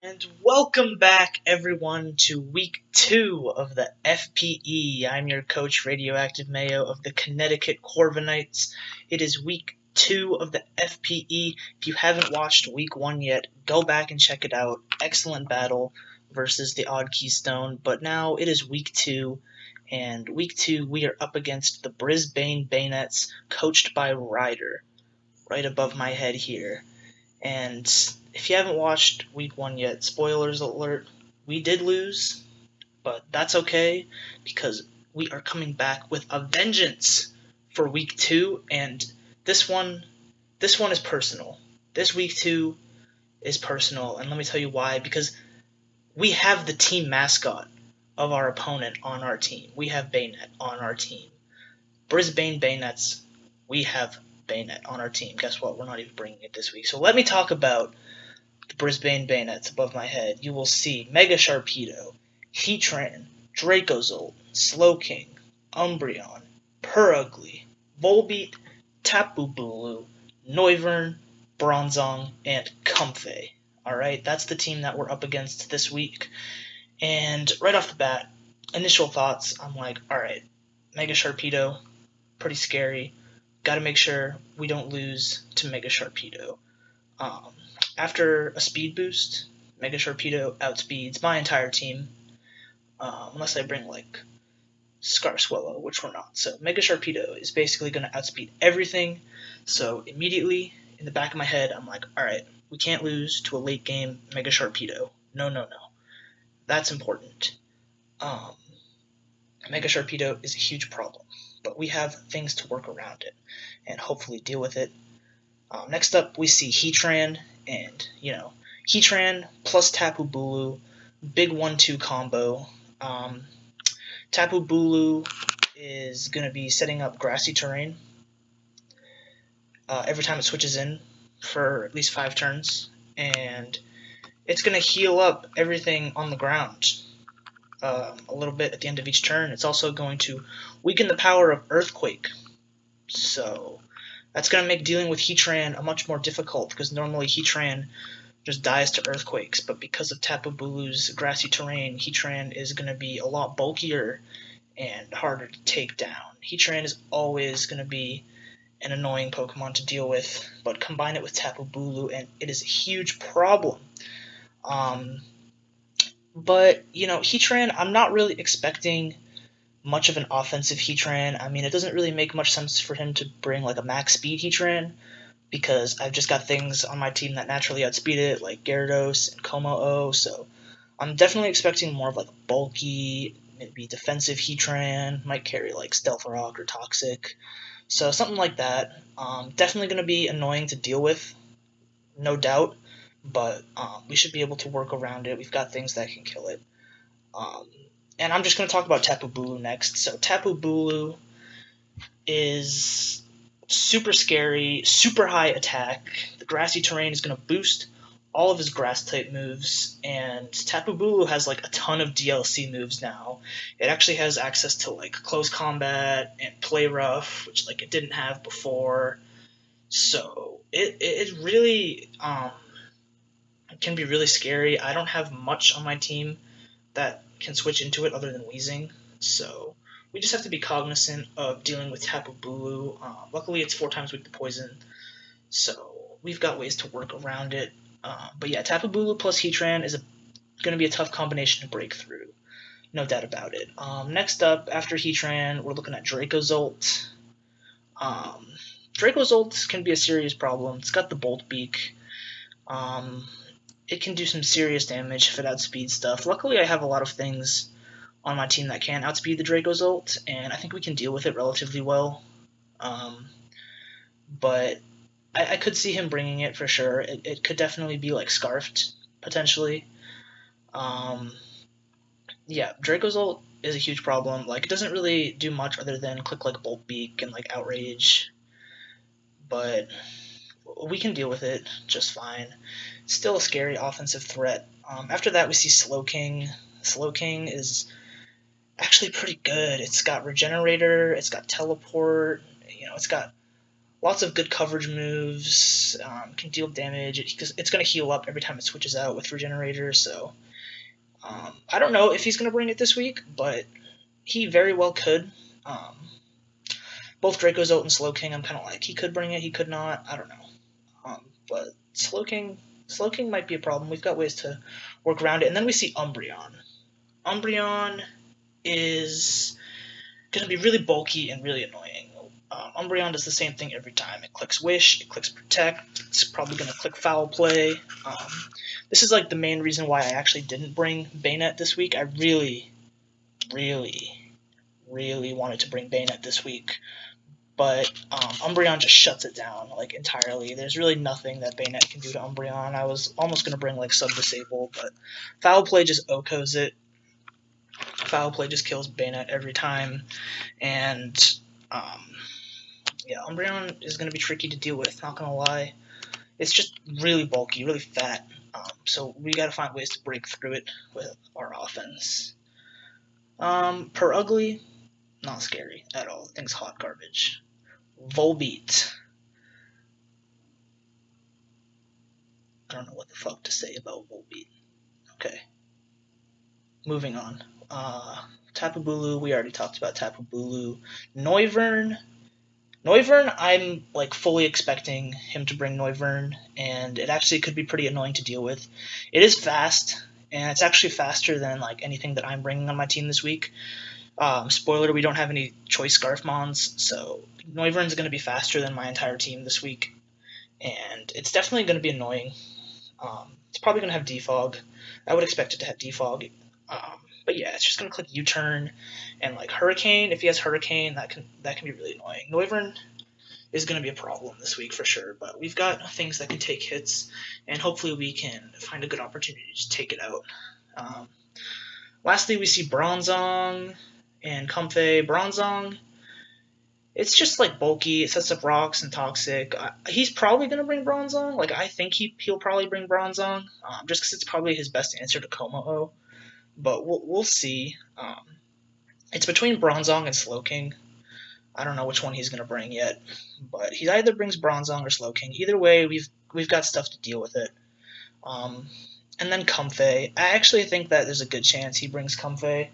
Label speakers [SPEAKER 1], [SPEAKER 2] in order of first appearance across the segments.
[SPEAKER 1] And welcome back, everyone, to week 2 of the FPE. I'm your coach, Radioactive Mayo of the Connecticut Corviknights. It is week 2 of the FPE. If you haven't watched week 1 yet, go back and check it out. Excellent battle versus the Odd Keystone. But now it is week 2, and week 2 we are up against the Brisbane Banettes, coached by Ryder, right above my head here. And if you haven't watched week 1 yet, spoilers alert, we did lose, but that's okay because we are coming back with a vengeance for week 2, and this one is personal. This week 2 is personal, and let me tell you why. Because we have the team mascot of our opponent on our team. We have Bayonet on our team. Brisbane Banettes, we have Bayonet on our team. Guess what? We're not even bringing it this week. So let me talk about the Brisbane Banettes above my head. You will see Mega Sharpedo, Heatran, Dracozolt, Slowking, Umbreon, Purugly, Volbeat, Tapu Bulu, Noivern, Bronzong, and Comfey. Alright, that's the team that we're up against this week. And right off the bat, initial thoughts, I'm like, alright, Mega Sharpedo, pretty scary. Gotta make sure we don't lose to Mega Sharpedo. After a speed boost, Mega Sharpedo outspeeds my entire team, unless I bring like Scarswellow, which we're not. So Mega Sharpedo is basically going to outspeed everything. So immediately in the back of my head, I'm like, all right, we can't lose to a late game Mega Sharpedo. No. That's important. Mega Sharpedo is a huge problem, but we have things to work around it and hopefully deal with it. Next up, we see Heatran, and, Heatran plus Tapu Bulu, big 1-2 combo. Tapu Bulu is going to be setting up grassy terrain every time it switches in for at least 5 turns, and it's going to heal up everything on the ground a little bit at the end of each turn. It's also going to weaken the power of Earthquake, so that's going to make dealing with Heatran much more difficult, because normally Heatran just dies to Earthquakes, but because of Tapu Bulu's grassy terrain, Heatran is going to be a lot bulkier and harder to take down. Heatran is always going to be an annoying Pokemon to deal with, but combine it with Tapu Bulu and it is a huge problem. But, Heatran, I'm not really expecting much of an offensive Heatran. I mean, it doesn't really make much sense for him to bring like a max speed Heatran, because I've just got things on my team that naturally outspeed it, like Gyarados and Como-O, so I'm definitely expecting more of like a bulky, maybe defensive Heatran, might carry like Stealth Rock or Toxic, so something like that. Definitely going to be annoying to deal with, no doubt, but we should be able to work around it. We've got things that can kill it. And I'm just going to talk about Tapu Bulu next. So Tapu Bulu is super scary, super high attack. The grassy terrain is going to boost all of his grass type moves, and Tapu Bulu has like a ton of DLC moves now. It actually has access to like close combat and play rough, which like it didn't have before. So it really can be really scary. I don't have much on my team that can switch into it other than Weezing, so we just have to be cognizant of dealing with Tapu Bulu. Luckily, it's 4 times weak to poison, so we've got ways to work around it. But yeah, Tapu Bulu plus Heatran is going to be a tough combination to break through, no doubt about it. Next up, after Heatran, we're looking at Dracozolt. Dracozolt can be a serious problem. It's got the Bolt Beak. It can do some serious damage if it outspeeds stuff. Luckily, I have a lot of things on my team that can outspeed the Dracozolt, and I think we can deal with it relatively well. But I could see him bringing it for sure. It could definitely be like Scarfed, potentially. Yeah, Dracozolt is a huge problem. Like, it doesn't really do much other than click like Bolt Beak and like Outrage, but we can deal with it just fine. It's still a scary offensive threat. After that, we see Slowking. Slowking is actually pretty good. It's got Regenerator, it's got Teleport, it's got Lots of good coverage moves, can deal damage. It's going to heal up every time it switches out with Regenerator, so I don't know if he's going to bring it this week, but he very well could. Both Draco's Ult and Slowking, I'm kind of like, he could bring it, he could not, I don't know. But Slowking might be a problem. We've got ways to work around it. And then we see Umbreon. Umbreon is going to be really bulky and really annoying. Umbreon does the same thing every time. It clicks Wish, it clicks Protect, it's probably going to click Foul Play. This is like the main reason why I actually didn't bring Bayonet this week. I really wanted to bring Bayonet this week, but Umbreon just shuts it down like entirely. There's really nothing that Bayonet can do to Umbreon. I was almost going to bring like Sub-Disable, but Foul Play just OHKOs it. Foul Play just kills Bayonet every time, and yeah, Umbreon is going to be tricky to deal with, not going to lie. It's just really bulky, really fat, so we got to find ways to break through it with our offense. Per Ugly, not scary at all. The thing's hot garbage. Volbeat. I don't know what the fuck to say about Volbeat. Okay. Moving on. Tapu Bulu, we already talked about Tapu Bulu. Noivern, I'm like fully expecting him to bring Noivern, and it actually could be pretty annoying to deal with. It is fast, and it's actually faster than like anything that I'm bringing on my team this week. Spoiler, we don't have any choice Scarf Mons, so Noivern's going to be faster than my entire team this week, and it's definitely going to be annoying. It's probably going to have Defog. I would expect it to have Defog. But yeah, it's just going to click U-turn, and like Hurricane, if he has Hurricane, that can be really annoying. Noivern is going to be a problem this week for sure, but we've got things that can take hits, and hopefully we can find a good opportunity to take it out. Lastly, we see Bronzong and Comfey. Bronzong, it's just like bulky. It sets up rocks and toxic. He's probably going to bring Bronzong. Like, I think he'll probably bring Bronzong, just because it's probably his best answer to Como-O. But we'll see. It's between Bronzong and Slowking. I don't know which one he's going to bring yet, but he either brings Bronzong or Slowking. Either way, we've got stuff to deal with it. And then Comfey. I actually think that there's a good chance he brings Comfey,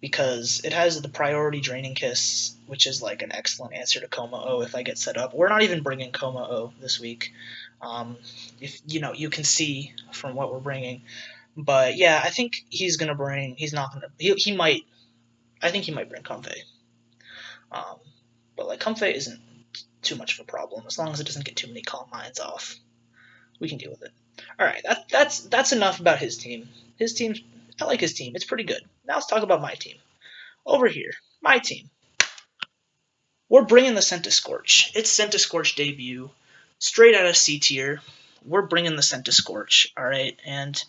[SPEAKER 1] because it has the priority Draining Kiss, which is like an excellent answer to Como-O if I get set up. We're not even bringing Como-O this week. If you can see from what we're bringing. But yeah, I think he's gonna bring. He's not gonna. He might. I think he might bring Comfey. But like Comfey isn't too much of a problem as long as it doesn't get too many Calm Minds off. We can deal with it. All right, that's enough about his team. His team. I like his team. It's pretty good. Now let's talk about my team. Over here, my team. We're bringing the Centiskorch. It's Centiskorch debut, straight out of C tier. We're bringing the Centiskorch. All right, and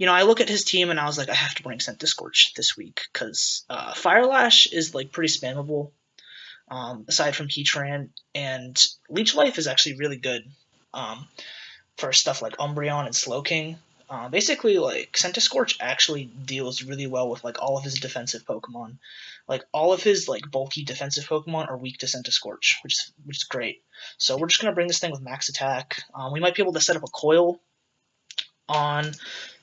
[SPEAKER 1] I look at his team and I was like, I have to bring Centiskorch this week because Firelash is like pretty spammable, aside from Heatran, and Leech Life is actually really good for stuff like Umbreon and Slowking. Basically, like Centiskorch actually deals really well with like all of his defensive Pokemon. Like all of his like bulky defensive Pokemon are weak to Centiskorch, which is great. So we're just gonna bring this thing with Max Attack. We might be able to set up a coil on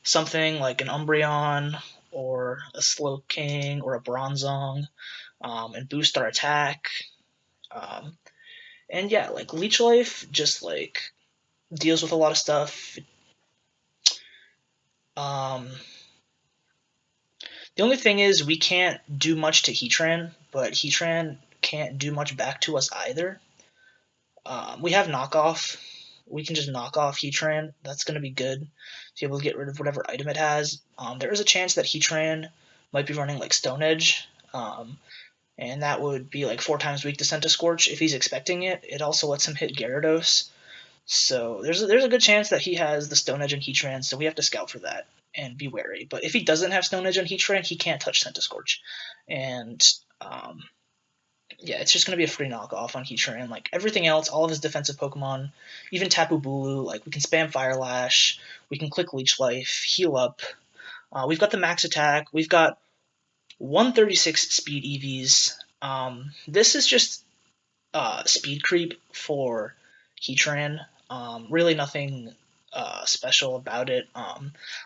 [SPEAKER 1] something like an Umbreon or a Slowking or a Bronzong, and boost our attack. And yeah, like Leech Life just like deals with a lot of stuff. The only thing is we can't do much to Heatran, but Heatran can't do much back to us either. We have knockoff. We can just knock off Heatran. That's going to be good to be able to get rid of whatever item it has. There is a chance that Heatran might be running like Stone Edge, and that would be like 4 times weak to Centiskorch if he's expecting it. It also lets him hit Gyarados. So there's a good chance that he has the Stone Edge and Heatran, so we have to scout for that and be wary. But if he doesn't have Stone Edge and Heatran, he can't touch Centiskorch. And yeah, it's just going to be a free knockoff on Heatran. Like everything else, all of his defensive Pokemon, even Tapu Bulu, like we can spam Fire Lash, we can click Leech Life, heal up. We've got the max attack. We've got 136 speed EVs. This is just speed creep for Heatran. Really nothing special about it.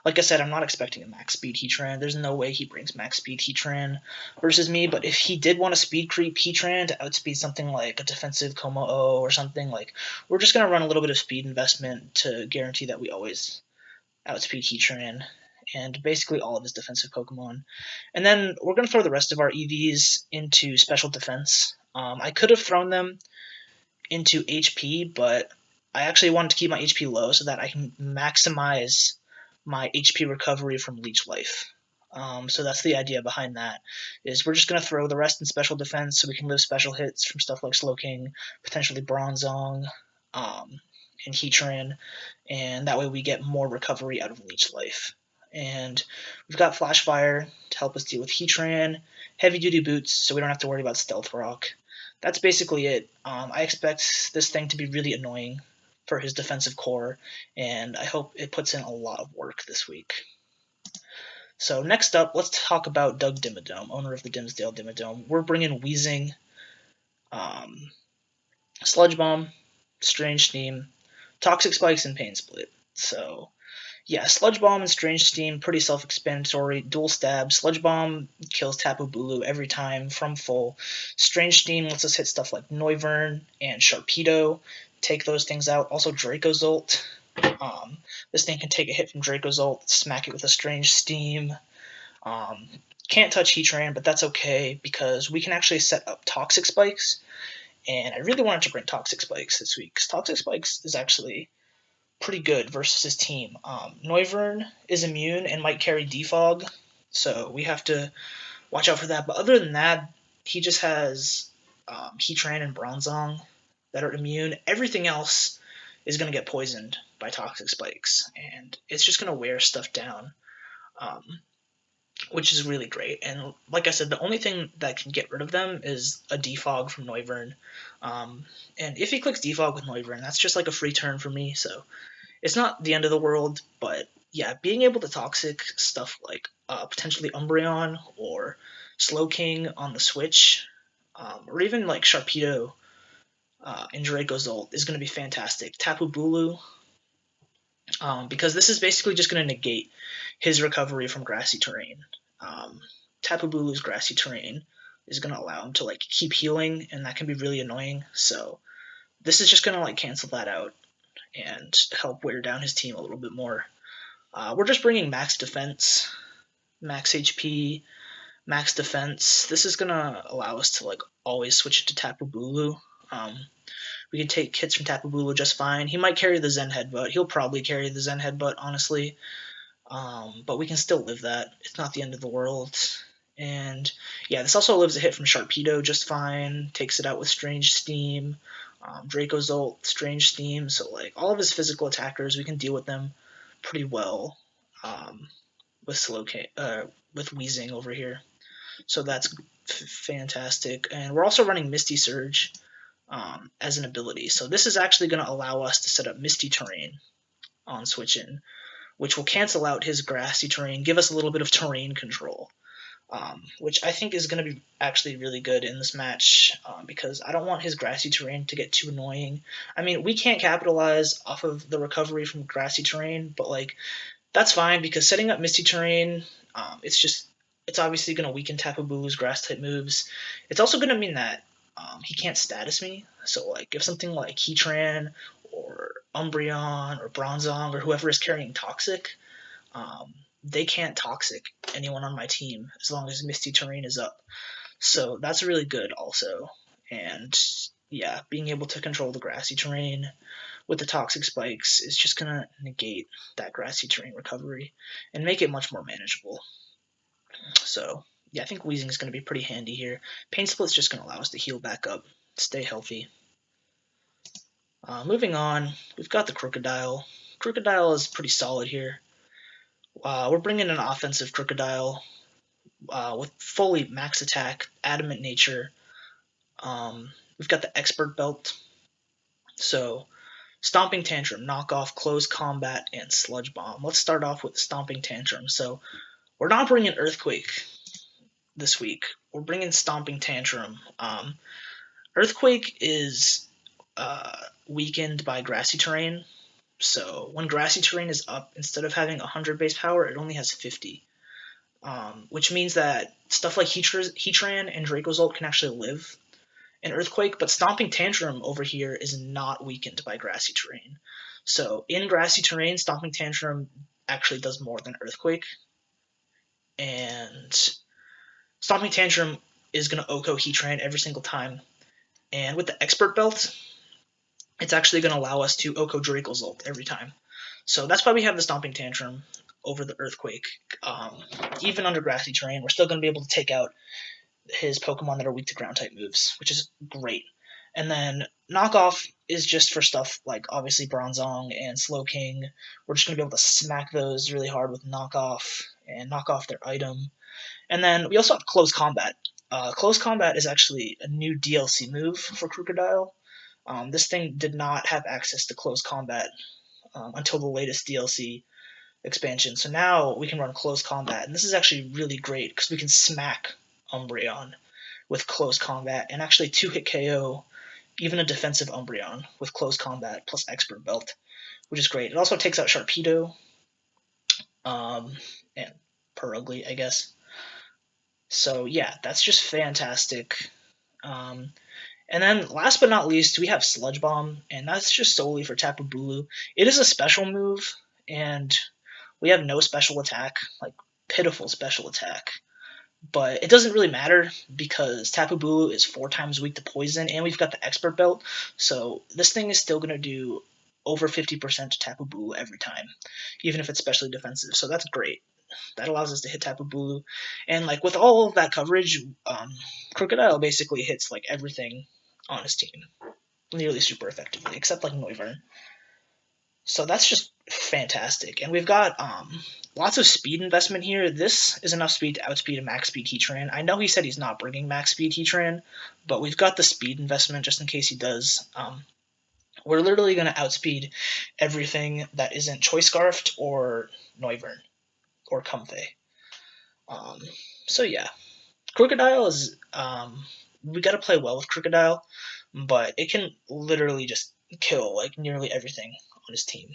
[SPEAKER 1] Like I said, I'm not expecting a max speed Heatran. There's no way he brings max speed Heatran versus me, but if he did want to speed creep Heatran to outspeed something like a defensive Como-O or something, like, we're just going to run a little bit of speed investment to guarantee that we always outspeed Heatran and basically all of his defensive Pokemon. And then we're going to throw the rest of our EVs into special defense. I could have thrown them into HP, but I actually wanted to keep my HP low so that I can maximize my HP recovery from Leech Life. So that's the idea behind that. Is we're just gonna throw the rest in special defense so we can live special hits from stuff like Slowking, potentially Bronzong, and Heatran, and that way we get more recovery out of Leech Life. And we've got Flash Fire to help us deal with Heatran, Heavy Duty Boots so we don't have to worry about Stealth Rock. That's basically it. I expect this thing to be really annoying for his defensive core, and I hope it puts in a lot of work this week. So next up, let's talk about Doug Dimmadome, owner of the Dimsdale Dimmadome. We're bringing Weezing, Sludge Bomb, Strange Steam, Toxic Spikes, and Pain Split. So yeah, Sludge Bomb and Strange Steam, pretty self-explanatory. Dual Stab. Sludge Bomb kills Tapu Bulu every time from full. Strange Steam lets us hit stuff like Noivern and Sharpedo, take those things out. Also Dracozolt. This thing can take a hit from Dracozolt, smack it with a Strange Steam. Can't touch Heatran, but that's okay because we can actually set up Toxic Spikes. And I really wanted to bring Toxic Spikes this week because Toxic Spikes is actually pretty good versus his team. Noivern is immune and might carry Defog, so we have to watch out for that. But other than that, he just has Heatran and Bronzong that are immune. Everything else is going to get poisoned by Toxic Spikes, and it's just going to wear stuff down, which is really great. And like I said, the only thing that can get rid of them is a Defog from Noivern. And if he clicks Defog with Noivern, that's just like a free turn for me, so it's not the end of the world, but yeah, being able to Toxic stuff like potentially Umbreon or Slowking on the Switch, or even like Sharpedo and Dracozolt is going to be fantastic. Tapu Bulu, because this is basically just going to negate his recovery from grassy terrain. Tapu Bulu's grassy terrain is going to allow him to like keep healing, and that can be really annoying. So this is just going to like cancel that out and help wear down his team a little bit more. We're just bringing max defense, max HP, max defense. This is gonna allow us to like always switch it to Tapu Bulu. We can take hits from Tapu Bulu just fine. He might carry the Zen Headbutt. He'll probably carry the Zen Headbutt, honestly. But we can still live that. It's not the end of the world. And yeah, this also lives a hit from Sharpedo just fine. Takes it out with Strange Steam. Dracozolt, Strange Steam. So like all of his physical attackers, we can deal with them pretty well with with Weezing over here. So that's fantastic. And we're also running Misty Surge as an ability. So this is actually going to allow us to set up Misty Terrain on Switch In, which will cancel out his grassy terrain, give us a little bit of terrain control. Which I think is going to be actually really good in this match because I don't want his grassy terrain to get too annoying. I mean, we can't capitalize off of the recovery from grassy terrain, but like that's fine because setting up Misty Terrain, it's obviously going to weaken Tapu Bulu's grass type moves. It's also going to mean that he can't status me. So like if something like Heatran or Umbreon or Bronzong or whoever is carrying Toxic, they can't Toxic anyone on my team as long as Misty Terrain is up. So that's really good also. And yeah, being able to control the grassy terrain with the Toxic Spikes is just going to negate that grassy terrain recovery and make it much more manageable. So yeah, I think Weezing is going to be pretty handy here. Pain Split's just going to allow us to heal back up, stay healthy. Moving on, we've got the Crocodile. Crocodile is pretty solid here. We're bringing an offensive Crocodile with fully max attack, adamant nature. We've got the Expert Belt. So Stomping Tantrum, Knock Off, Close Combat, and Sludge Bomb. Let's start off with Stomping Tantrum. So we're not bringing Earthquake this week. We're bringing Stomping Tantrum. Earthquake is weakened by grassy terrain. So when grassy terrain is up, instead of having 100 base power, it only has 50. Which means that stuff like Heatran and Dracozolt can actually live in Earthquake, but Stomping Tantrum over here is not weakened by grassy terrain. So in grassy terrain, Stomping Tantrum actually does more than Earthquake, and Stomping Tantrum is going to Oko Heatran every single time. And with the Expert Belt, it's actually going to allow us to Oko Dracozolt every time. So that's why we have the Stomping Tantrum over the Earthquake. Even under grassy terrain, we're still going to be able to take out his Pokemon that are weak to ground type moves, which is great. And then Knockoff is just for stuff like obviously Bronzong and Slowking. We're just going to be able to smack those really hard with Knockoff and knock off their item. And then we also have Close Combat. Close Combat is actually a new DLC move for Crocodile. This thing did not have access to Close Combat until the latest DLC expansion. So now we can run Close Combat, and this is actually really great because we can smack Umbreon with Close Combat and actually 2-hit KO even a defensive Umbreon with Close Combat plus Expert Belt, which is great. It also takes out Sharpedo and Purugly, I guess. So yeah, that's just fantastic. And then last but not least, we have Sludge Bomb, and that's just solely for Tapu Bulu. It is a special move, and we have no special attack, like pitiful special attack. But it doesn't really matter because Tapu Bulu is 4 times weak to poison, and we've got the Expert Belt, so this thing is still going to do over 50% to Tapu Bulu every time, even if it's specially defensive. So that's great. That allows us to hit Tapu Bulu, and like with all of that coverage, Crocodile basically hits like everything on his team nearly super effectively, except like Noivern. So that's just fantastic. And we've got lots of speed investment here. This is enough speed to outspeed a max speed Heatran. I know he said he's not bringing max speed Heatran, but we've got the speed investment just in case he does. We're literally going to outspeed everything that isn't Choice Scarfed or Noivern or Comfey. So yeah, Crocodile is we got to play well with Crocodile, but it can literally just kill like nearly everything on his team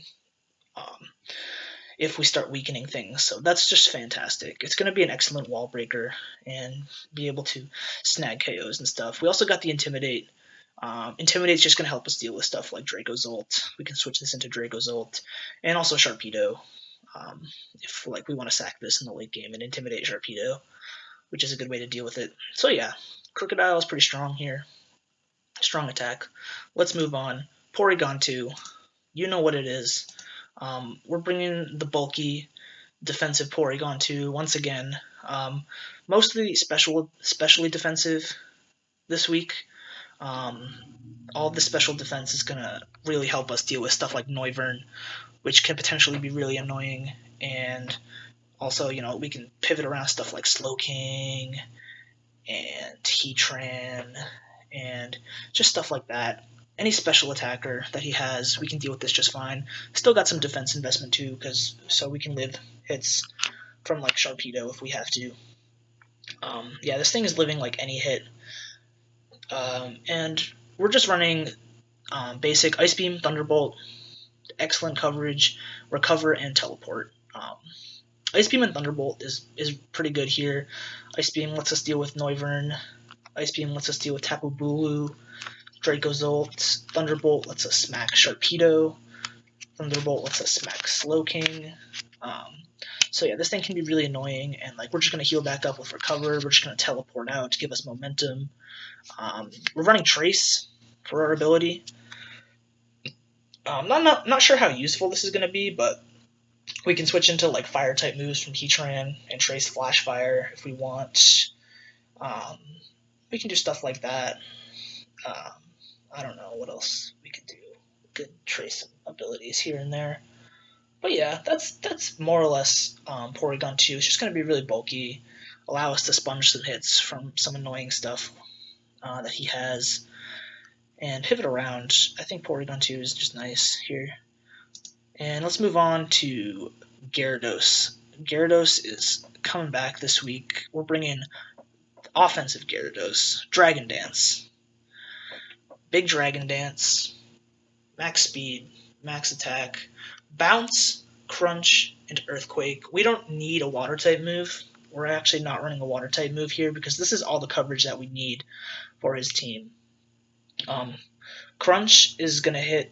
[SPEAKER 1] if we start weakening things. So that's just fantastic. It's going to be an excellent wall breaker and be able to snag KOs and stuff. We also got the Intimidate. Intimidate's just going to help us deal with stuff like Dracozolt. We can switch this into Dracozolt and also Sharpedo if like we want to sack this in the late game and intimidate Sharpedo, which is a good way to deal with it. So yeah, Crocodile is pretty strong here. Strong attack. Let's move on. Porygon 2. You know what it is. We're bringing the bulky defensive Porygon 2 once again. Mostly specially defensive this week. All the special defense is going to really help us deal with stuff like Noivern, which can potentially be really annoying. And also, you know, we can pivot around stuff like Slowking and Heatran and just stuff like that. Any special attacker that he has, we can deal with this just fine. Still got some defense investment too, so we can live hits from like Sharpedo if we have to. Yeah, this thing is living like any hit. And we're just running basic Ice Beam, Thunderbolt, excellent coverage, Recover, and Teleport. Ice Beam and Thunderbolt is pretty good here. Ice Beam lets us deal with Noivern. Ice Beam lets us deal with Tapu Bulu, Dracozolt. Thunderbolt lets us smack Sharpedo. Thunderbolt lets us smack Slowking. So yeah, this thing can be really annoying, and like we're just gonna heal back up with Recover. We're just gonna teleport out to give us momentum. We're running Trace for our ability. Not sure how useful this is gonna be, but we can switch into like fire type moves from Heatran and Trace Flash Fire if we want. We can do stuff like that. I don't know what else we could do. We could trace some abilities here and there. But yeah, that's more or less Porygon 2. It's just going to be really bulky, allow us to sponge some hits from some annoying stuff that he has, and pivot around. I think Porygon 2 is just nice here. And let's move on to Gyarados. Gyarados is coming back this week. We're bringing offensive Gyarados, Dragon Dance. Big Dragon Dance, max speed, max attack, bounce, crunch, and earthquake. We don't need a water type move. We're actually not running a water type move here because this is all the coverage that we need for his team. Crunch is going to hit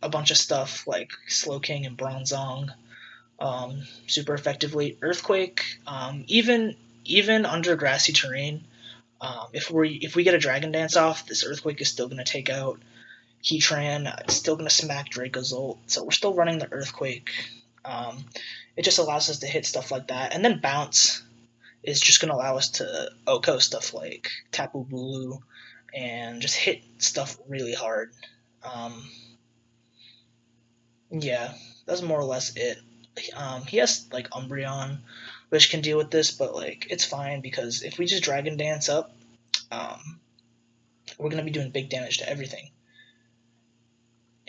[SPEAKER 1] a bunch of stuff like Slowking and Bronzong super effectively. Earthquake, even under grassy terrain, if we get a Dragon Dance off, this Earthquake is still going to take out Heatran. It's still going to smack Dracozolt, so we're still running the Earthquake. It just allows us to hit stuff like that, and then Bounce is just going to allow us to OHKO stuff like Tapu Bulu and just hit stuff really hard. Yeah, that's more or less it. He has like Umbreon, which can deal with this, but like it's fine because if we just Dragon Dance up, we're gonna be doing big damage to everything.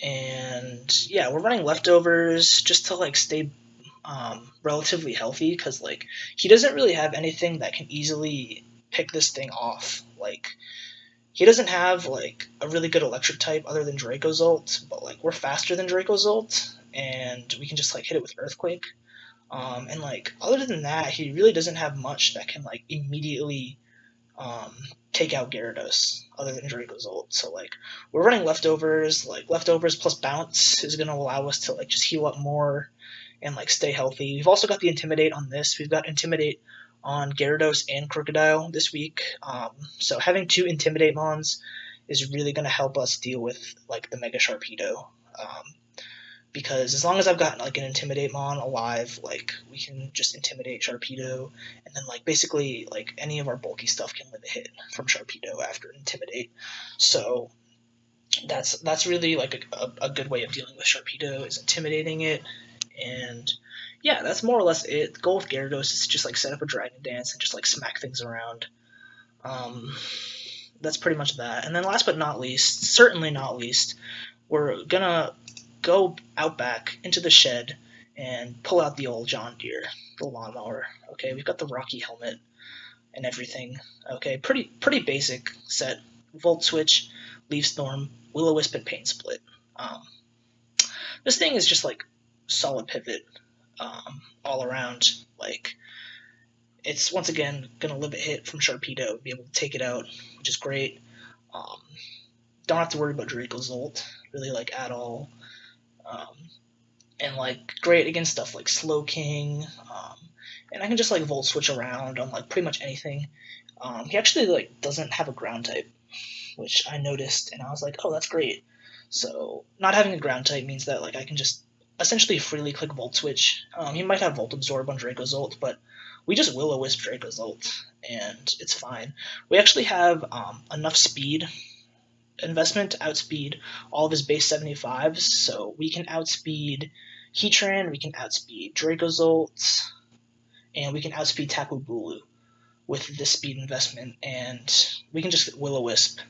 [SPEAKER 1] And yeah, we're running leftovers just to like stay relatively healthy because like he doesn't really have anything that can easily pick this thing off. Like he doesn't have like a really good electric type other than Dracozolt, but like we're faster than Dracozolt, and we can just like hit it with Earthquake. And like other than that, he really doesn't have much that can like immediately take out Gyarados other than Dracozolt. So like we're running leftovers. Like leftovers plus bounce is going to allow us to like just heal up more and like stay healthy. We've also got the Intimidate on this. We've got Intimidate on Gyarados and Crocodile this week. So having two Intimidate mons is really going to help us deal with like the Mega Sharpedo. Because as long as I've got like an Intimidate mon alive, like we can just Intimidate Sharpedo, and then like basically like any of our bulky stuff can live a hit from Sharpedo after Intimidate. So that's really like a good way of dealing with Sharpedo is intimidating it. And yeah, that's more or less it. The goal with Gyarados is to just like set up a Dragon Dance and just like smack things around. That's pretty much that. And then last but not least, certainly not least, we're gonna go out back into the shed and pull out the old John Deere, the lawnmower. Okay, we've got the Rocky helmet and everything. Okay, pretty basic set. Volt Switch, Leaf Storm, Will-O-Wisp, and Pain Split. This thing is just like solid pivot all around. Like it's once again gonna live a hit from Sharpedo, be able to take it out, which is great. Don't have to worry about Dracozolt really like at all. And like great against stuff like Slowking, and I can just like Volt Switch around on like pretty much anything. He actually like doesn't have a ground type, which I noticed, and I was like, oh, that's great. So not having a ground type means that like I can just essentially freely click Volt Switch. He might have Volt Absorb on Dracozolt, but we just Will-O-Wisp Dracozolt, and it's fine. We actually have enough speed investment to outspeed all of his base 75s, so we can outspeed Heatran, we can outspeed Dracozolt, and we can outspeed Tapu Bulu with this speed investment, and we can just Will-O-Wisp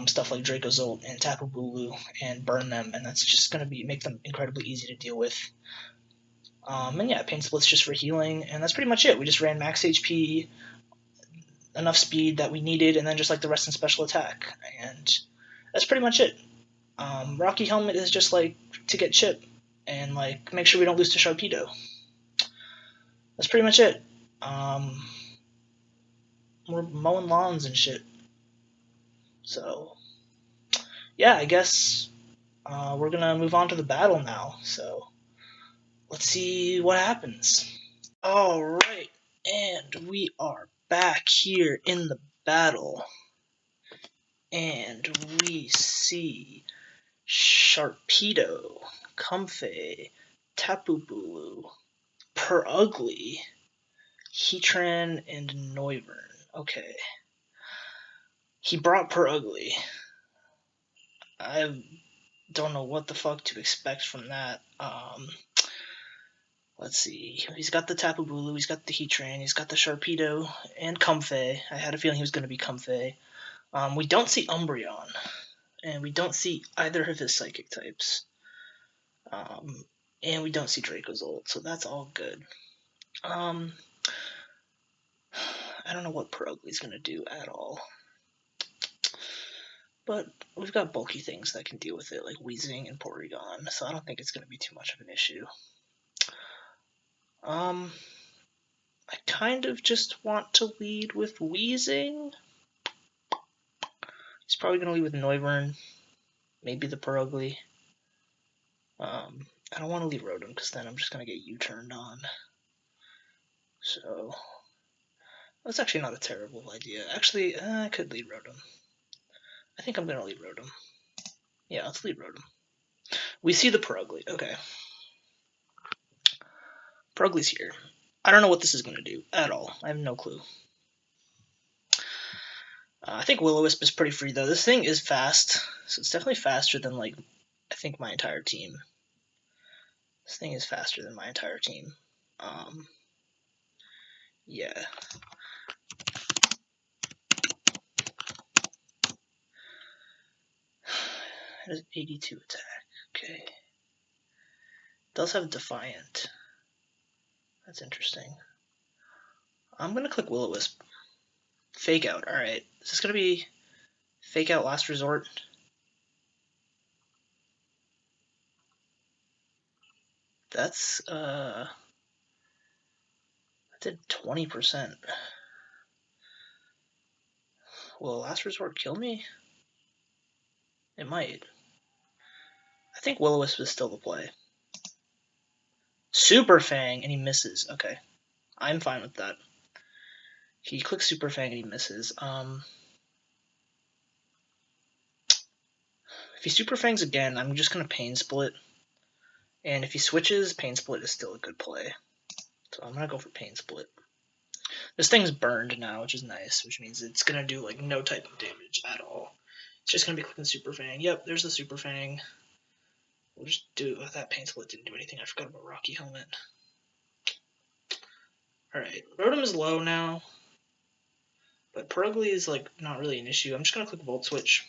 [SPEAKER 1] stuff like Dracozolt and Tapu Bulu and burn them, and that's just going to make them incredibly easy to deal with. And yeah, Pain Split's just for healing, and that's pretty much it. We just ran max HP, enough speed that we needed, and then just like the rest in special attack, and that's pretty much it. Rocky Helmet is just like to get Chip and like make sure we don't lose to Sharpedo. That's pretty much it. We're mowing lawns and shit. So yeah, I guess we're gonna move on to the battle now. So let's see what happens. All right, and we are back here in the battle, and we see Sharpedo, Comfey, Tapu Bulu, Purugly, Heatran, and Noivern. Okay. He brought Purugly. I don't know what the fuck to expect from that. Let's see. He's got the Tapu Bulu, he's got the Heatran, he's got the Sharpedo, and Comfey. I had a feeling he was going to be Comfey. We don't see Umbreon, and we don't see either of his Psychic types. And we don't see Dracozolt, so that's all good. I don't know what Purugly's going to do at all. But we've got bulky things that can deal with it, like Wheezing and Porygon, so I don't think it's going to be too much of an issue. I kind of just want to lead with Wheezing. He's probably going to lead with Noivern, maybe the Purugly. I don't want to lead Rotom because then I'm just going to get U-turned on. So that's actually not a terrible idea. Actually, I could lead Rotom. I think I'm going to lead Rotom. Yeah, let's lead Rotom. We see the Purugly. Okay. Purugly's here. I don't know what this is going to do at all. I have no clue. I think Will-O-Wisp is pretty free, though. This thing is fast, so it's definitely faster than, like, I think my entire team. This thing is faster than my entire team. Yeah. It has 82 attack. Okay. Does have Defiant. That's interesting. I'm going to click Will-O-Wisp. Fake Out. Alright. Is this going to be Fake Out Last Resort? That's, that did 20%. Will Last Resort kill me? It might. I think Will-O-Wisp is still the play. Super Fang, and he misses. Okay. I'm fine with that. He clicks Super Fang and he misses. If he Super Fangs again, I'm just going to Pain Split. And if he switches, Pain Split is still a good play. So I'm going to go for Pain Split. This thing's burned now, which is nice, which means it's going to do like no type of damage at all. It's just going to be clicking Super Fang. Yep, there's the Super Fang. We'll just do that. Pain Split didn't do anything. I forgot about Rocky Helmet. Alright, Rotom is low now. But Purugly is like not really an issue. I'm just going to click Volt Switch.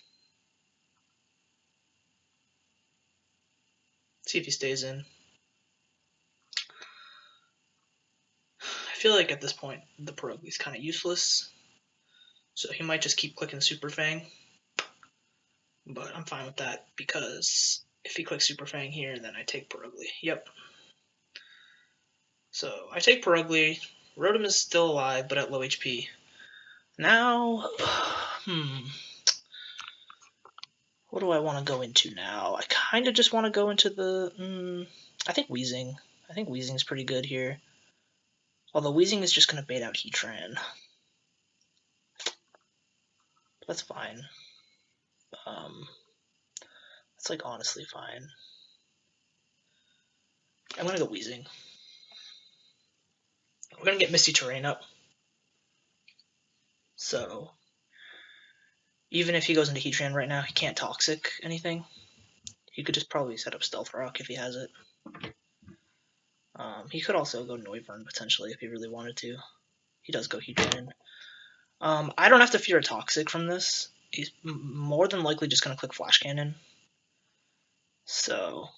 [SPEAKER 1] See if he stays in. I feel like at this point the Purugly is kind of useless. So he might just keep clicking Super Fang. But I'm fine with that because if he clicks Super Fang here, then I take Purugly. Yep. So I take Purugly. Rotom is still alive, but at low HP. Now, what do I want to go into now? I kind of just want to go into the, I think Wheezing. I think Wheezing's pretty good here. Although Wheezing is just going to bait out Heatran. That's fine. That's like honestly fine. I'm going to go Wheezing. We're going to get Misty Terrain up. So, even if he goes into Heatran right now, he can't Toxic anything. He could just probably set up Stealth Rock if he has it. He could also go Noivern potentially if he really wanted to. He does go Heatran. I don't have to fear a Toxic from this. He's more than likely just going to click Flash Cannon. So,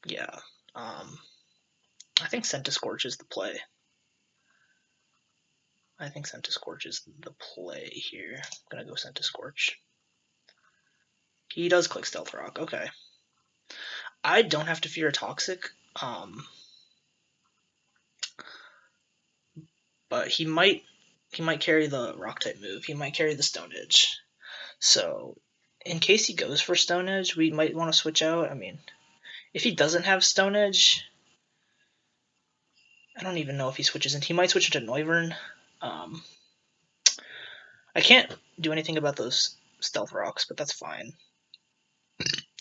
[SPEAKER 1] yeah. I think Centiskorch is the play. I think Centiskorch is the play here. I'm going to go Centiskorch. He does click Stealth Rock. Okay. I don't have to fear a Toxic. But he might carry the Rock-type move. He might carry the Stone Edge. So, in case he goes for Stone Edge, we might want to switch out. I mean, if he doesn't have Stone Edge, I don't even know if he switches in. He might switch into Noivern. I can't do anything about those Stealth Rocks, but that's fine.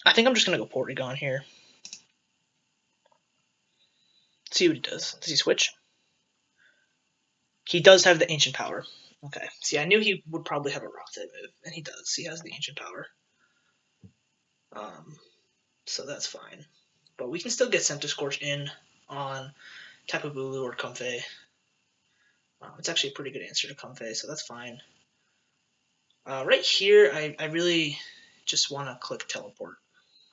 [SPEAKER 1] I think I'm just going to go Porygon here. See what he does. Does he switch? He does have the Ancient Power. Okay. See, I knew he would probably have a Rock-type move, and he does. He has the Ancient Power. So that's fine. But we can still get Centiskorch in on Tapu Bulu or Comfey. It's actually a pretty good answer to Comfey, so that's fine. Right here, I really just want to click Teleport.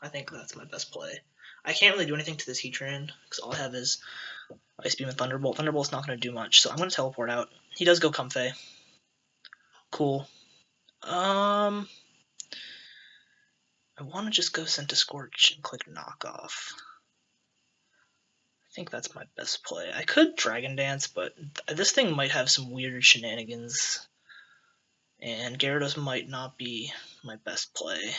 [SPEAKER 1] I think that's my best play. I can't really do anything to this Heatran, because all I have is Ice Beam and Thunderbolt. Thunderbolt's not going to do much, so I'm going to Teleport out. He does go Comfey. Cool. I want to just go Scorch and click Knockoff. I think that's my best play. I could Dragon Dance, but this thing might have some weird shenanigans, and Gyarados might not be my best play.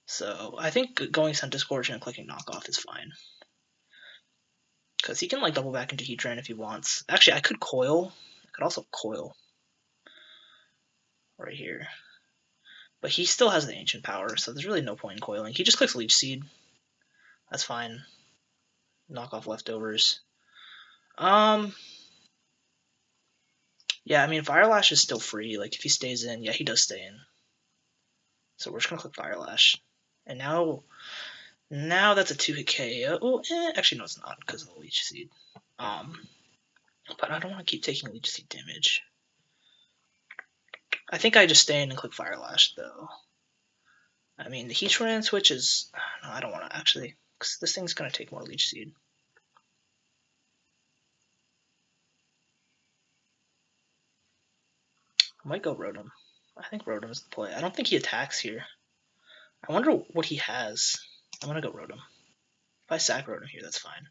[SPEAKER 1] So I think going Scorch and clicking Knockoff is fine. Because he can like double back into Heatran if he wants. Actually, I could Coil. I could also Coil. Right here. But he still has the Ancient Power, so there's really no point in coiling. He just clicks Leech Seed. That's fine. Knock off leftovers. Yeah, I mean, Fire Lash is still free. Like, if he stays in, yeah, he does stay in. So we're just gonna click Fire Lash. And now that's a 2-hit KO. Actually, no, it's not, because of the Leech Seed. But I don't want to keep taking Leech Seed damage. I think I just stay in and click Fire Lash, though. I mean, the Heatran switch is... No, I don't want to, actually, because this thing's going to take more Leech Seed. I might go Rotom. I think Rotom is the play. I don't think he attacks here. I wonder what he has. I'm going to go Rotom. If I sack Rotom here, that's fine.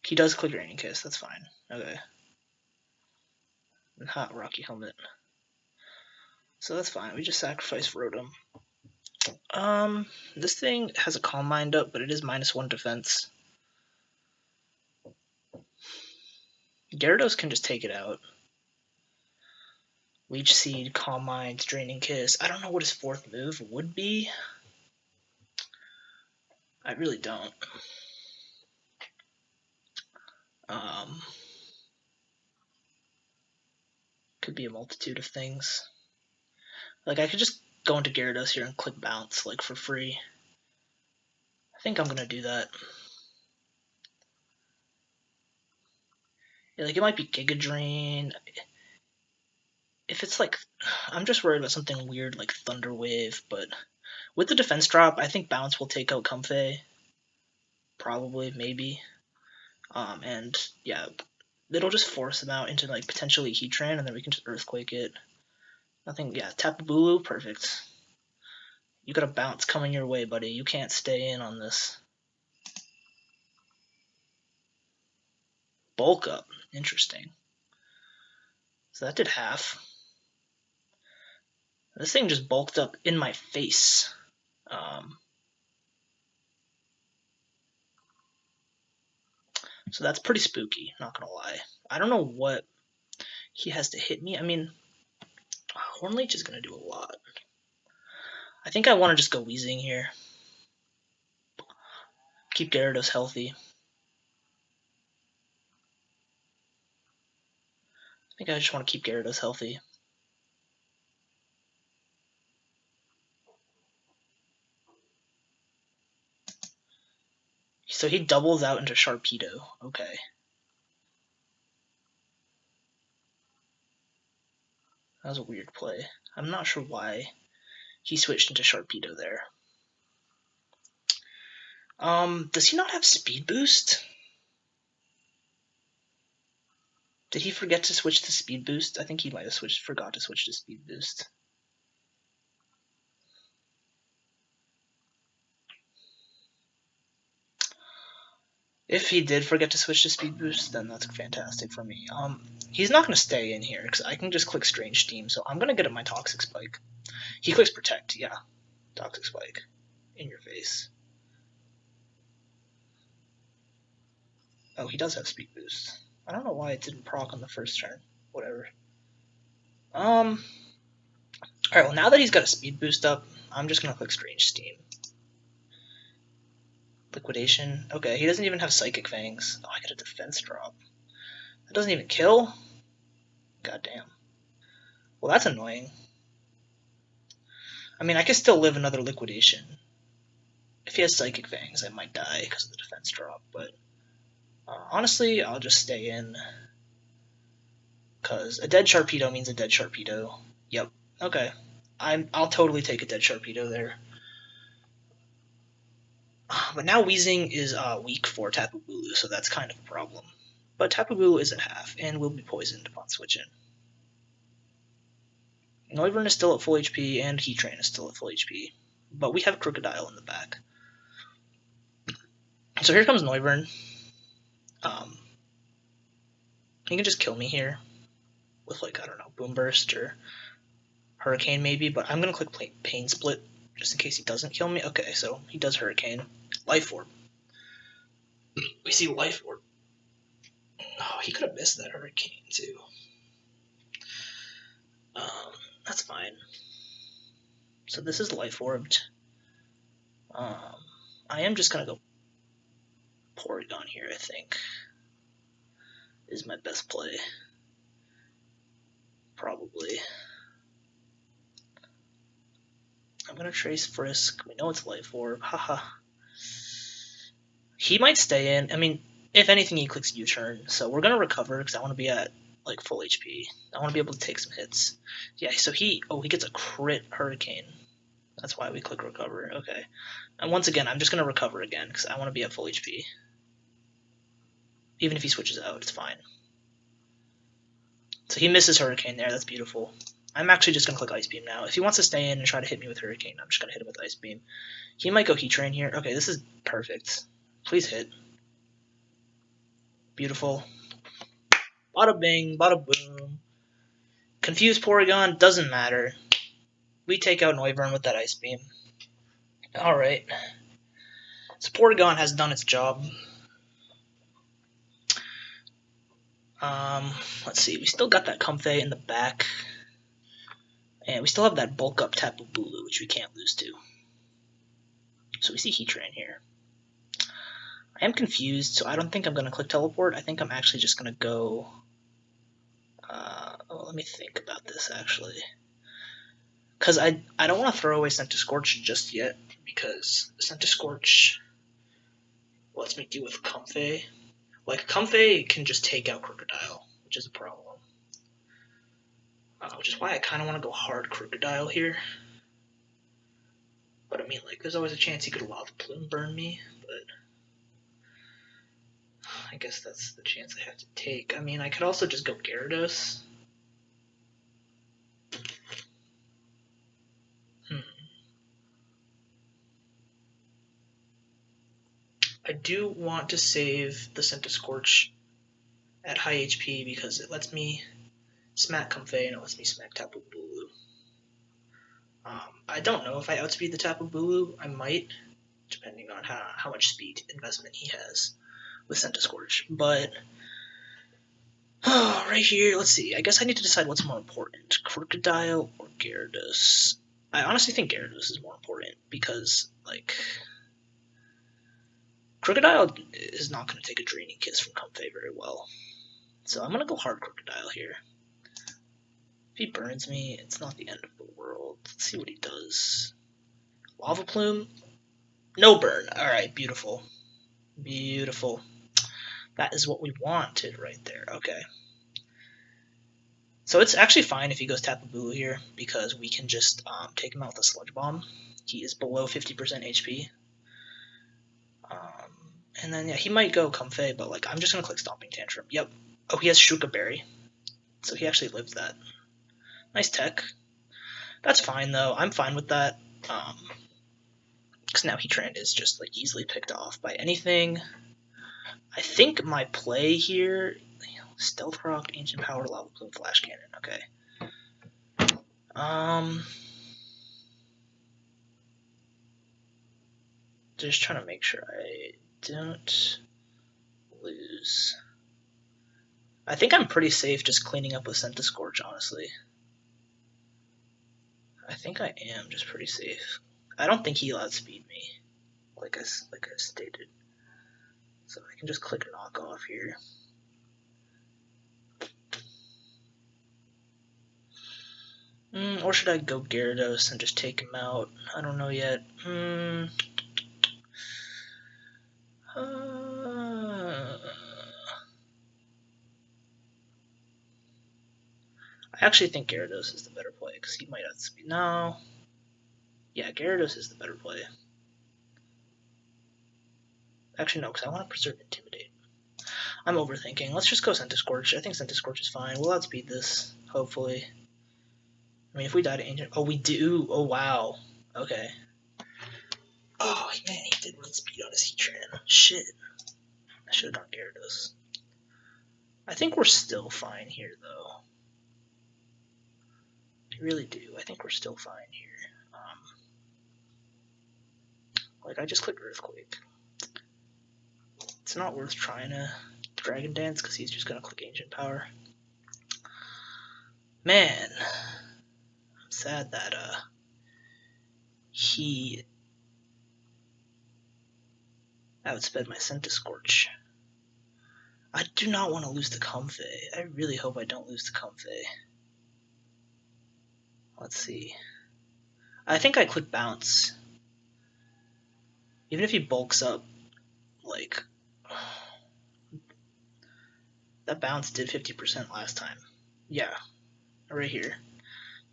[SPEAKER 1] He does click Raining Kiss, that's fine. Okay. And Hot Rocky Helmet. So that's fine. We just sacrifice Rotom. This thing has a Calm Mind up, but it is -1 defense. Gyarados can just take it out. Leech Seed, Calm Mind, Draining Kiss. I don't know what his fourth move would be. I really don't. Could be a multitude of things. Like, I could just go into Gyarados here and click Bounce, like, for free. I think I'm gonna do that. Yeah, like, it might be Giga Drain. If it's like, I'm just worried about something weird like Thunder Wave, but with the defense drop, I think Bounce will take out Comfey. Probably, maybe. And yeah, it'll just force him out into like potentially Heatran, and then we can just Earthquake it. Nothing, yeah, Tapu Bulu, perfect. You got a Bounce coming your way, buddy. You can't stay in on this. Bulk up, interesting. So that did half. This thing just bulked up in my face. So that's pretty spooky, not gonna lie. I don't know what he has to hit me. I mean, Hornleech is gonna do a lot. I think I want to just go Weezing here. Keep Gyarados healthy. I think I just want to keep Gyarados healthy. So he doubles out into Sharpedo. Okay. That was a weird play. I'm not sure why he switched into Sharpedo there. Does he not have Speed Boost? Did he forget to switch to Speed Boost? I think he might have forgot to switch to Speed Boost. If he did forget to switch to Speed Boost, then that's fantastic for me. He's not going to stay in here, because I can just click Strange Steam, so I'm going to get up my Toxic Spike. He clicks Protect, yeah. Toxic Spike. In your face. Oh, he does have Speed Boost. I don't know why it didn't proc on the first turn. Whatever. Alright, well, now that he's got a Speed Boost up, I'm just going to click Strange Steam. Liquidation. Okay, he doesn't even have Psychic Fangs. Oh, I get a defense drop. That doesn't even kill? Goddamn. Well, that's annoying. I mean, I can still live another Liquidation. If he has Psychic Fangs, I might die because of the defense drop, but honestly, I'll just stay in. Because a dead Sharpedo means a dead Sharpedo. Yep. Okay. I'll totally take a dead Sharpedo there. But now Weezing is weak for Tapu Bulu, so that's kind of a problem. But Tapu Bulu is at half, and will be poisoned upon switching. Noivern is still at full HP, and Heatran is still at full HP. But we have Crocodile in the back. So here comes Noivern. He can just kill me here with, like, I don't know, Boom Burst or Hurricane maybe, but I'm going to click Pain Split just in case he doesn't kill me. Okay, so he does Hurricane. Life Orb. We see Life Orb. Oh, he could have missed that Hurricane too. That's fine. So this is Life Orbed. I am just going to go Porygon here, I think. Is my best play. Probably. I'm going to Trace Frisk. We know it's Life Orb. Haha. He might stay in. I mean, if anything, he clicks U-turn. So we're going to recover because I want to be at, like, full HP. I want to be able to take some hits. Yeah, so he gets a crit Hurricane. That's why we click recover. Okay. And once again, I'm just going to recover again because I want to be at full HP. Even if he switches out, it's fine. So he misses Hurricane there. That's beautiful. I'm actually just going to click Ice Beam now. If he wants to stay in and try to hit me with Hurricane, I'm just going to hit him with Ice Beam. He might go Heatran here. Okay, this is perfect. Please hit. Beautiful. Bada bing, bada boom. Confused Porygon, doesn't matter. We take out Noivern with that Ice Beam. Alright. So Porygon has done its job. Let's see. We still got that Comfey in the back. And we still have that bulk up Tapu Bulu, which we can't lose to. So we see Heatran here. I am confused, so I don't think I'm going to click Teleport. I think I'm actually just going to go... let me think about this, actually. Because I don't want to throw away Scorch just yet, because Scorch lets me deal with Comfey. Like, Comfey can just take out Crocodile, which is a problem. Which is why I kind of want to go hard Crocodile here. But I mean, like, there's always a chance he could Lava Plume burn me, but I guess that's the chance I have to take. I mean, I could also just go Gyarados. I do want to save the Scorch at high HP because it lets me smack Comfey and it lets me smack Tapu Bulu. I don't know if I outspeed the Tapu Bulu. I might, depending on how much speed investment he has with Scorch. But right here, let's see. I guess I need to decide what's more important, Crocodile or Gyarados. I honestly think Gyarados is more important because, like, Crocodile is not going to take a Draining Kiss from Comfey very well. So I'm going to go hard Crocodile here. If he burns me, it's not the end of the world. Let's see what he does. Lava Plume? No burn. Alright, beautiful. Beautiful. That is what we wanted right there. Okay. So it's actually fine if he goes Tapu Bulu here, because we can just take him out with a Sludge Bomb. He is below 50% HP. And then, yeah, he might go Comfey, but, like, I'm just going to click Stomping Tantrum. Yep. Oh, he has Shuka Berry. So he actually lives that. Nice tech. That's fine, though. I'm fine with that. Because now Heatran is just, like, easily picked off by anything. I think my play here... Stealth Rock, Ancient Power, Lava Plume, Flash Cannon. Okay. Just trying to make sure I don't lose. I think I'm pretty safe just cleaning up with Scorch, honestly. I think I am just pretty safe. I don't think he'll outspeed me, like I stated. So I can just click Knock Off here. Or should I go Gyarados and just take him out? I don't know yet. I actually think Gyarados is the better play, because he might outspeed. No. Yeah, Gyarados is the better play. Actually, no, because I want to preserve Intimidate. I'm overthinking. Let's just go Scorch. I think Scorch is fine. We'll outspeed this, hopefully. I mean, if we died to Ancient... Oh, we do? Oh, wow. Okay. Oh, man, he did run speed on his Heatran. Shit. I should have gone Gyarados. I think we're still fine here, though. I really do. I think we're still fine here. Like, I just clicked Earthquake. It's not worth trying to Dragon Dance, because he's just going to click Ancient Power. Man. I'm sad that, he outsped my Scentiscorch. I do not want to lose to Comfey. I really hope I don't lose to Comfey. Let's see. I think I click Bounce. Even if he bulks up, like... That Bounce did 50% last time. Yeah, right here.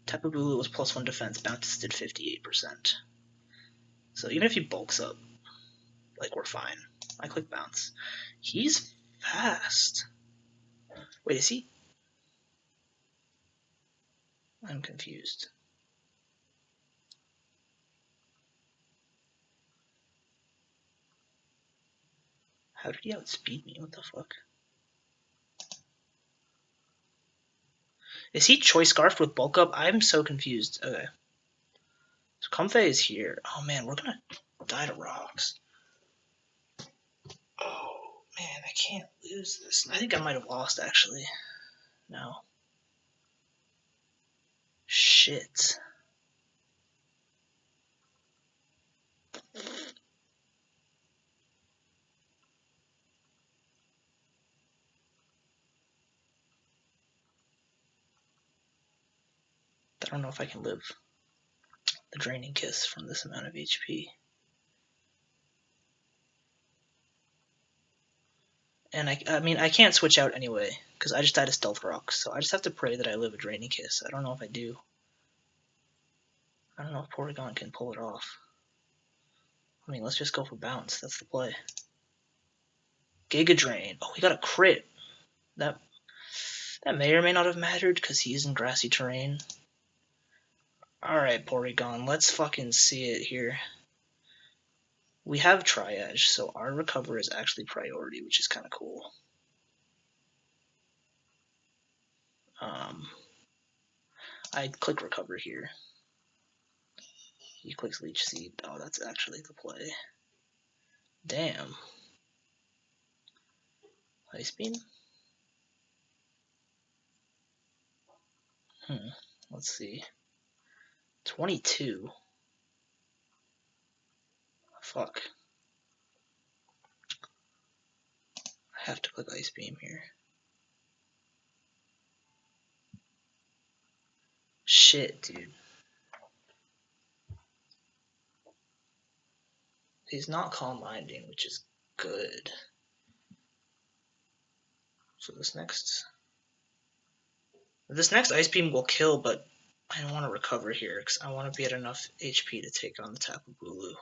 [SPEAKER 1] Tapu Bulu was +1 defense, Bounce did 58%. So even if he bulks up, like, we're fine. I click Bounce. He's fast. Wait, is he? I'm confused. How did he outspeed me? What the fuck? Is he Choice Scarfed with bulk up? I'm so confused. Okay. So Comfey is here. Oh man, we're gonna die to rocks. Oh man, I can't lose this. I think I might have lost actually. No. Shit. I don't know if I can live the Draining Kiss from this amount of HP. And I mean, I can't switch out anyway, because I just died to Stealth Rock, so I just have to pray that I live a Draining Kiss. I don't know if I do. I don't know if Porygon can pull it off. I mean, let's just go for Bounce. That's the play. Giga Drain. Oh, he got a crit. That may or may not have mattered, because he's in grassy terrain. Alright, Porygon, let's fucking see it here. We have Tri-Edge, so our recover is actually priority, which is kind of cool. I'd click recover here. He clicks Leech Seed. Oh, that's actually the play. Damn. Ice Beam? Let's see. 22. Fuck. I have to click Ice Beam here. Shit, dude. He's not Calm Minding, which is good. So this next Ice Beam will kill, but I don't want to recover here, because I want to be at enough HP to take on the Tapu Bulu.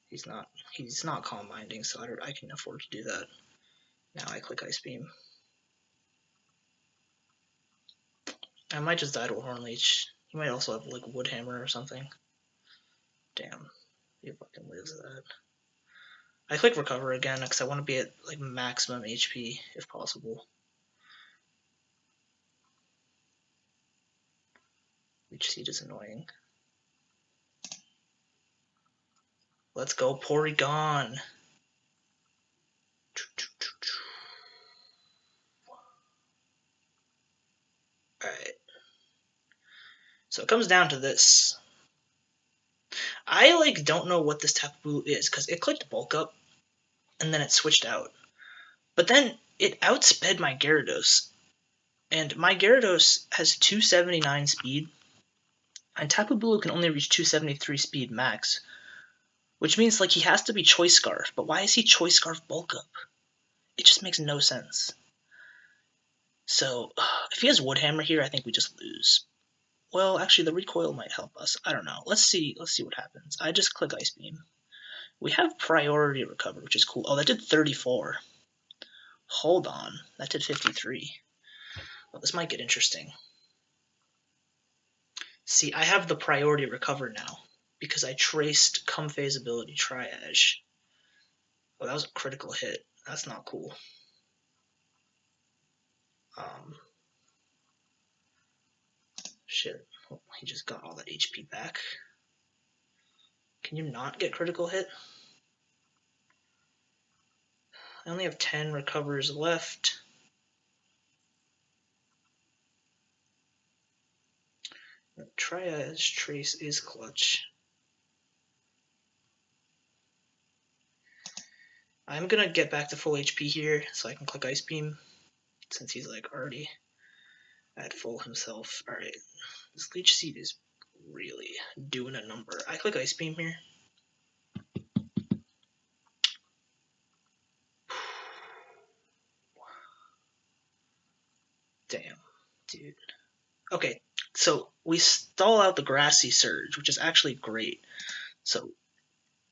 [SPEAKER 1] He's not Calm Minding, so I can afford to do that. Now I click Ice Beam. I might just die to a Hornleech. He might also have, like, Wood Hammer or something. Damn. He fucking lives that. I click recover again, because I want to be at, like, maximum HP, if possible. Leech Seed is annoying. Let's go, Porygon! Alright. So it comes down to this. I, like, don't know what this Tapu Bulu is, because it clicked bulk up, and then it switched out. But then it outsped my Gyarados. And my Gyarados has 279 speed, and Tapu Bulu can only reach 273 speed max, which means, like, he has to be Choice Scarf. But why is he Choice Scarf bulk up? It just makes no sense. So, if he has Wood Hammer here, I think we just lose. Well, actually, the recoil might help us. I don't know. Let's see what happens. I just click Ice Beam. We have priority recover, which is cool. Oh, that did 34. Hold on. That did 53. Well, this might get interesting. See, I have the priority recover now because I traced Comfey's ability Triage. Oh, that was a critical hit. That's not cool. Shit. Oh, he just got all that HP back. Can you not get critical hit? I only have 10 recovers left. Triage Trace is clutch. I'm gonna get back to full HP here so I can click Ice Beam since he's like already at full himself. Alright, this Leech Seed is really doing a number. I click Ice Beam here. Damn, dude. Okay, so we stall out the Grassy Surge, which is actually great. So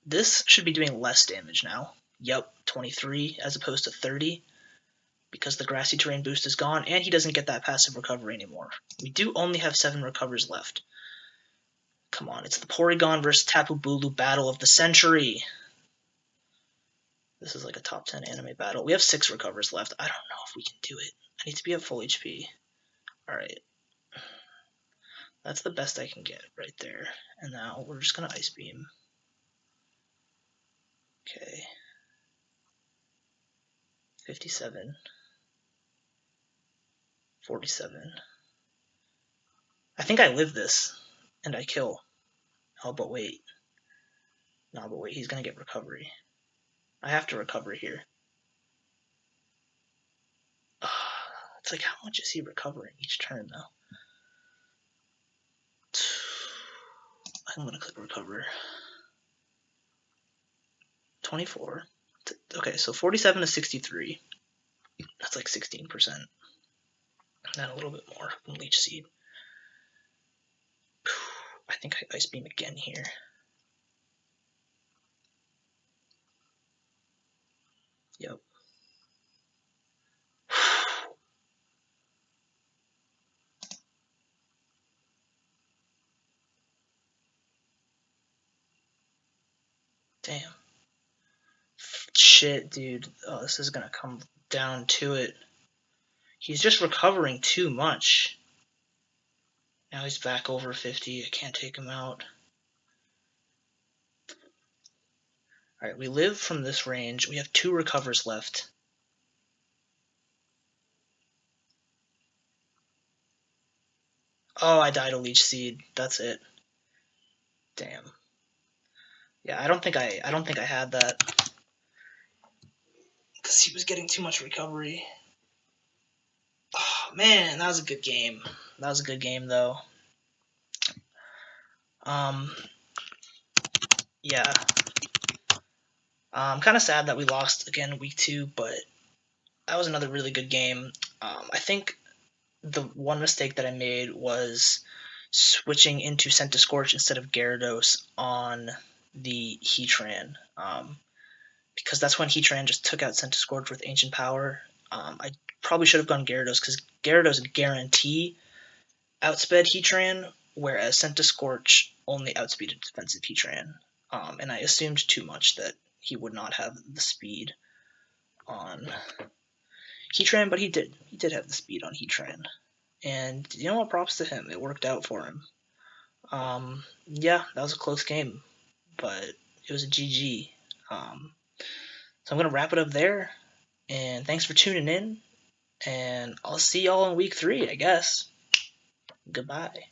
[SPEAKER 1] this should be doing less damage now. Yep, 23 as opposed to 30 because the Grassy Terrain boost is gone, and he doesn't get that passive recovery anymore. We do only have 7 recovers left. Come on, it's the Porygon versus Tapu Bulu battle of the century. This is like a top 10 anime battle. We have 6 recovers left. I don't know if we can do it. I need to be at full HP. Alright. That's the best I can get right there. And now we're just going to Ice Beam. Okay. 57. 47. I think I live this. And I kill. Oh, but wait. No, but wait. He's going to get recovery. I have to recover here. It's like, how much is he recovering each turn, though? I'm going to click recover. 24. Okay, so 47 to 63. That's like 16%. And a little bit more from Leech Seed. I think I Ice Beam again here. Yep. Damn. Shit, dude. Oh, this is gonna come down to it. He's just recovering too much. Now he's back over 50. I can't take him out. Alright, we live from this range. We have 2 recovers left. Oh, I died a Leech Seed. That's it. Damn. Yeah, I don't think I had that. Because he was getting too much recovery. Oh, man, that was a good game. That was a good game, though. Yeah. I'm kind of sad that we lost again week 2, but that was another really good game. I think the one mistake that I made was switching into Scorch instead of Gyarados on the Heatran. Because that's when Heatran just took out Scorch with Ancient Power. I probably should have gone Gyarados because Gyarados guarantee outsped Heatran, whereas Scorch only outspeeded defensive Heatran. And I assumed too much that he would not have the speed on Heatran, but he did. He did have the speed on Heatran. And you know what? Props to him. It worked out for him. Yeah, that was a close game, but it was a GG. So I'm going to wrap it up there. And thanks for tuning in. And I'll see y'all in week 3, I guess. Goodbye.